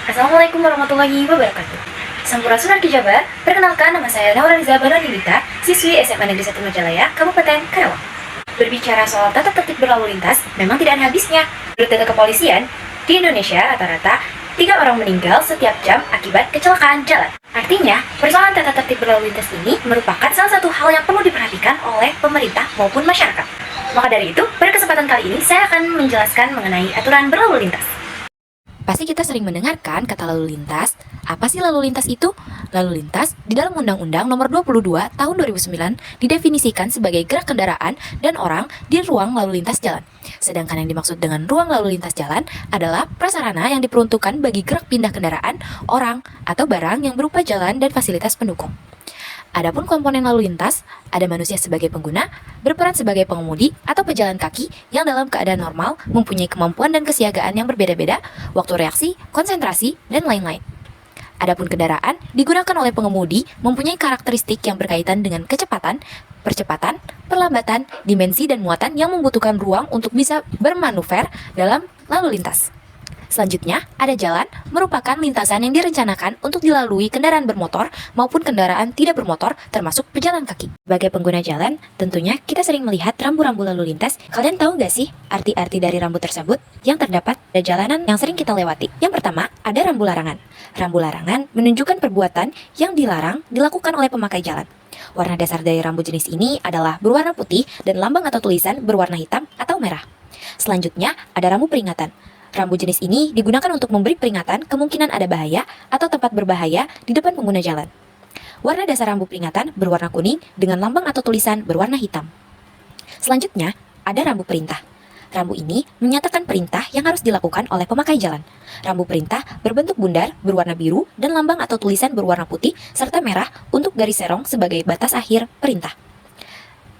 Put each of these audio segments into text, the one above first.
Assalamualaikum warahmatullahi wabarakatuh. Sampurasun Ki Jabar, perkenalkan nama saya Nauraliza Baronilita, siswi SMA Negeri 1 Majalaya, Kabupaten Karawang. Berbicara soal tata tertib berlalu lintas, memang tidak ada habisnya. Menurut data kepolisian, di Indonesia rata-rata 3 orang meninggal setiap jam akibat kecelakaan jalan. Artinya, persoalan tata tertib berlalu lintas ini merupakan salah satu hal yang perlu diperhatikan oleh pemerintah maupun masyarakat. Maka dari itu, pada kesempatan kali ini saya akan menjelaskan mengenai aturan berlalu lintas. Pasti kita sering mendengarkan kata lalu lintas. Apa sih lalu lintas itu? Lalu lintas di dalam Undang-Undang Nomor 22 Tahun 2009 didefinisikan sebagai gerak kendaraan dan orang di ruang lalu lintas jalan. Sedangkan yang dimaksud dengan ruang lalu lintas jalan adalah prasarana yang diperuntukkan bagi gerak pindah kendaraan, orang, atau barang yang berupa jalan dan fasilitas pendukung. Adapun komponen lalu lintas, ada manusia sebagai pengguna, berperan sebagai pengemudi atau pejalan kaki yang dalam keadaan normal mempunyai kemampuan dan kesiagaan yang berbeda-beda, waktu reaksi, konsentrasi, dan lain-lain. Adapun kendaraan digunakan oleh pengemudi mempunyai karakteristik yang berkaitan dengan kecepatan, percepatan, perlambatan, dimensi, dan muatan yang membutuhkan ruang untuk bisa bermanuver dalam lalu lintas. Selanjutnya, ada jalan, merupakan lintasan yang direncanakan untuk dilalui kendaraan bermotor maupun kendaraan tidak bermotor, termasuk pejalan kaki. Sebagai pengguna jalan, tentunya kita sering melihat rambu-rambu lalu lintas. Kalian tahu gak sih arti-arti dari rambu tersebut yang terdapat pada jalanan yang sering kita lewati? Yang pertama, ada rambu larangan. Rambu larangan menunjukkan perbuatan yang dilarang dilakukan oleh pemakai jalan. Warna dasar dari rambu jenis ini adalah berwarna putih dan lambang atau tulisan berwarna hitam atau merah. Selanjutnya, ada rambu peringatan. Rambu jenis ini digunakan untuk memberi peringatan kemungkinan ada bahaya atau tempat berbahaya di depan pengguna jalan. Warna dasar rambu peringatan berwarna kuning dengan lambang atau tulisan berwarna hitam. Selanjutnya, ada rambu perintah. Rambu ini menyatakan perintah yang harus dilakukan oleh pemakai jalan. Rambu perintah berbentuk bundar, berwarna biru, dan lambang atau tulisan berwarna putih serta merah untuk garis serong sebagai batas akhir perintah.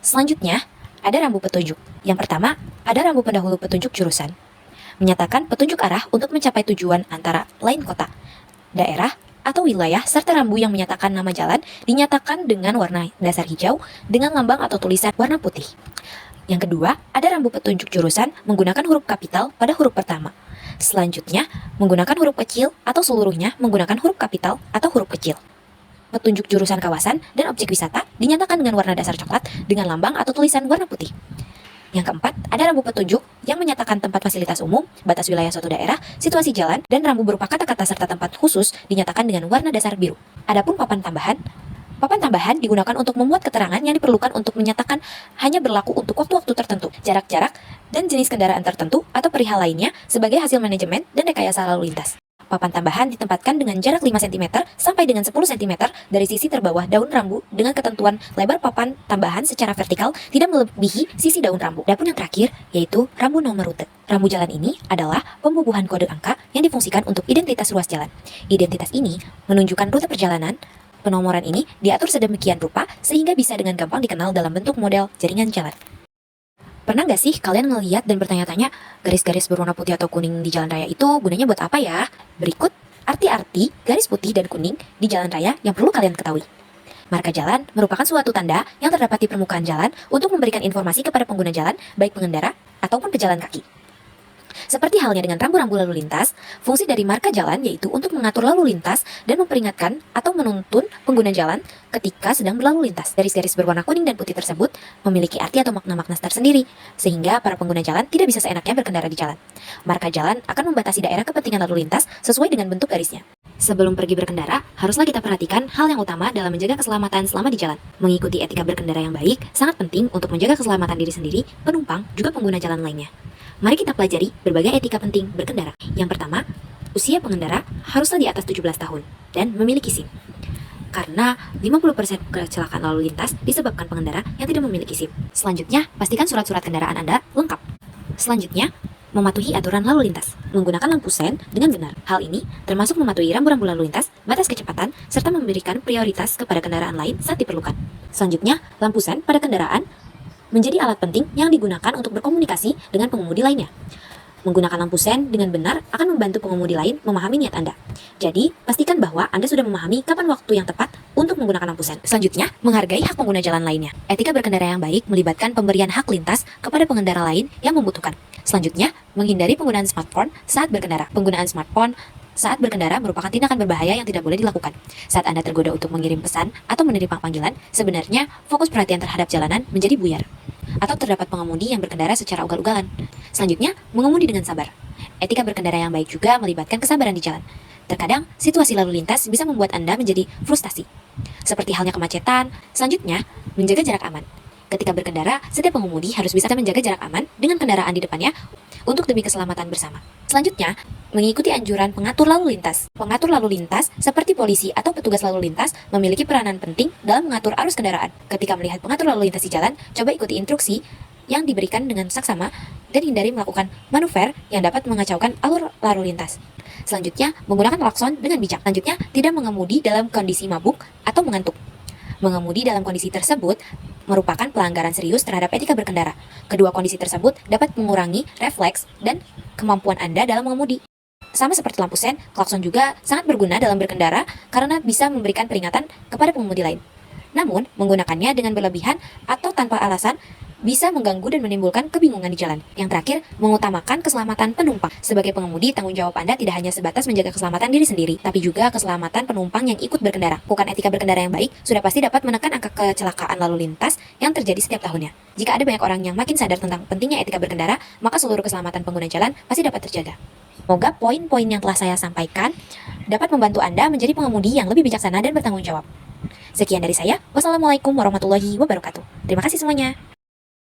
Selanjutnya, ada rambu petunjuk. Yang pertama, ada rambu pendahulu petunjuk jurusan. Menyatakan petunjuk arah untuk mencapai tujuan antara lain kota, daerah, atau wilayah, serta rambu yang menyatakan nama jalan dinyatakan dengan warna dasar hijau dengan lambang atau tulisan warna putih. Yang kedua, ada rambu petunjuk jurusan menggunakan huruf kapital pada huruf pertama. Selanjutnya, menggunakan huruf kecil atau seluruhnya menggunakan huruf kapital atau huruf kecil. Petunjuk jurusan kawasan dan objek wisata dinyatakan dengan warna dasar coklat dengan lambang atau tulisan warna putih. Yang keempat, ada rambu petunjuk yang menyatakan tempat fasilitas umum, batas wilayah suatu daerah, situasi jalan, dan rambu berupa kata-kata serta tempat khusus dinyatakan dengan warna dasar biru. Adapun papan tambahan digunakan untuk memuat keterangan yang diperlukan untuk menyatakan hanya berlaku untuk waktu-waktu tertentu, jarak-jarak, dan jenis kendaraan tertentu atau perihal lainnya sebagai hasil manajemen dan rekayasa lalu lintas. Papan tambahan ditempatkan dengan jarak 5 cm sampai dengan 10 cm dari sisi terbawah daun rambu dengan ketentuan lebar papan tambahan secara vertikal tidak melebihi sisi daun rambu. Adapun yang terakhir yaitu rambu nomor rute. Rambu jalan ini adalah pembubuhan kode angka yang difungsikan untuk identitas ruas jalan. Identitas ini menunjukkan rute perjalanan. Penomoran ini diatur sedemikian rupa sehingga bisa dengan gampang dikenal dalam bentuk model jaringan jalan. Pernah nggak sih kalian ngeliat dan bertanya-tanya, garis-garis berwarna putih atau kuning di jalan raya itu gunanya buat apa ya? Berikut arti-arti garis putih dan kuning di jalan raya yang perlu kalian ketahui. Marka jalan merupakan suatu tanda yang terdapat di permukaan jalan untuk memberikan informasi kepada pengguna jalan, baik pengendara ataupun pejalan kaki. Seperti halnya dengan rambu-rambu lalu lintas, fungsi dari marka jalan yaitu untuk mengatur lalu lintas dan memperingatkan atau menuntun pengguna jalan ketika sedang berlalu lintas. Garis-garis berwarna kuning dan putih tersebut memiliki arti atau makna-makna tersendiri, sehingga para pengguna jalan tidak bisa seenaknya berkendara di jalan. Marka jalan akan membatasi daerah kepentingan lalu lintas sesuai dengan bentuk garisnya. Sebelum pergi berkendara, haruslah kita perhatikan hal yang utama dalam menjaga keselamatan selama di jalan. Mengikuti etika berkendara yang baik sangat penting untuk menjaga keselamatan diri sendiri, penumpang, juga pengguna jalan lainnya. Mari kita pelajari berbagai etika penting berkendara. Yang pertama, usia pengendara haruslah di atas 17 tahun dan memiliki SIM. Karena 50% kecelakaan lalu lintas disebabkan pengendara yang tidak memiliki SIM. Selanjutnya, pastikan surat-surat kendaraan Anda lengkap. Selanjutnya, mematuhi aturan lalu lintas, menggunakan lampu sen dengan benar. Hal ini termasuk mematuhi rambu-rambu lalu lintas, batas kecepatan, serta memberikan prioritas kepada kendaraan lain saat diperlukan. Selanjutnya, lampu sen pada kendaraan menjadi alat penting yang digunakan untuk berkomunikasi dengan pengemudi lainnya. Menggunakan lampu sen dengan benar akan membantu pengemudi lain memahami niat Anda. Jadi, pastikan bahwa Anda sudah memahami kapan waktu yang tepat untuk menggunakan lampu sen. Selanjutnya, menghargai hak pengguna jalan lainnya. Etika berkendara yang baik melibatkan pemberian hak lintas kepada pengendara lain yang membutuhkan. Selanjutnya, menghindari penggunaan smartphone saat berkendara. Penggunaan smartphone saat berkendara merupakan tindakan berbahaya yang tidak boleh dilakukan. Saat Anda tergoda untuk mengirim pesan atau menerima panggilan, sebenarnya fokus perhatian terhadap jalanan menjadi buyar. Atau terdapat pengemudi yang berkendara secara ugal-ugalan. Selanjutnya, mengemudi dengan sabar. Etika berkendara yang baik juga melibatkan kesabaran di jalan. Terkadang, situasi lalu lintas bisa membuat Anda menjadi frustasi. Seperti halnya kemacetan. Selanjutnya, menjaga jarak aman. Ketika berkendara, setiap pengemudi harus bisa menjaga jarak aman dengan kendaraan di depannya untuk demi keselamatan bersama. Selanjutnya, mengikuti anjuran pengatur lalu lintas. Pengatur lalu lintas, seperti polisi atau petugas lalu lintas, memiliki peranan penting dalam mengatur arus kendaraan. Ketika melihat pengatur lalu lintas di jalan, coba ikuti instruksi yang diberikan dengan saksama dan hindari melakukan manuver yang dapat mengacaukan alur lalu lintas. Selanjutnya, menggunakan klakson dengan bijak. Selanjutnya, tidak mengemudi dalam kondisi mabuk atau mengantuk. Mengemudi dalam kondisi tersebut merupakan pelanggaran serius terhadap etika berkendara. Kedua kondisi tersebut dapat mengurangi refleks dan kemampuan Anda dalam mengemudi. Sama seperti lampu sen, klakson juga sangat berguna dalam berkendara karena bisa memberikan peringatan kepada pengemudi lain. Namun, menggunakannya dengan berlebihan atau tanpa alasan bisa mengganggu dan menimbulkan kebingungan di jalan. Yang terakhir, mengutamakan keselamatan penumpang. Sebagai pengemudi, tanggung jawab Anda tidak hanya sebatas menjaga keselamatan diri sendiri, tapi juga keselamatan penumpang yang ikut berkendara. Lakukan etika berkendara yang baik, sudah pasti dapat menekan angka kecelakaan lalu lintas yang terjadi setiap tahunnya. Jika ada banyak orang yang makin sadar tentang pentingnya etika berkendara, maka seluruh keselamatan pengguna jalan pasti dapat terjaga. Semoga poin-poin yang telah saya sampaikan dapat membantu Anda menjadi pengemudi yang lebih bijaksana dan bertanggung jawab. Sekian dari saya. Wassalamualaikum warahmatullahi wabarakatuh. Terima kasih semuanya.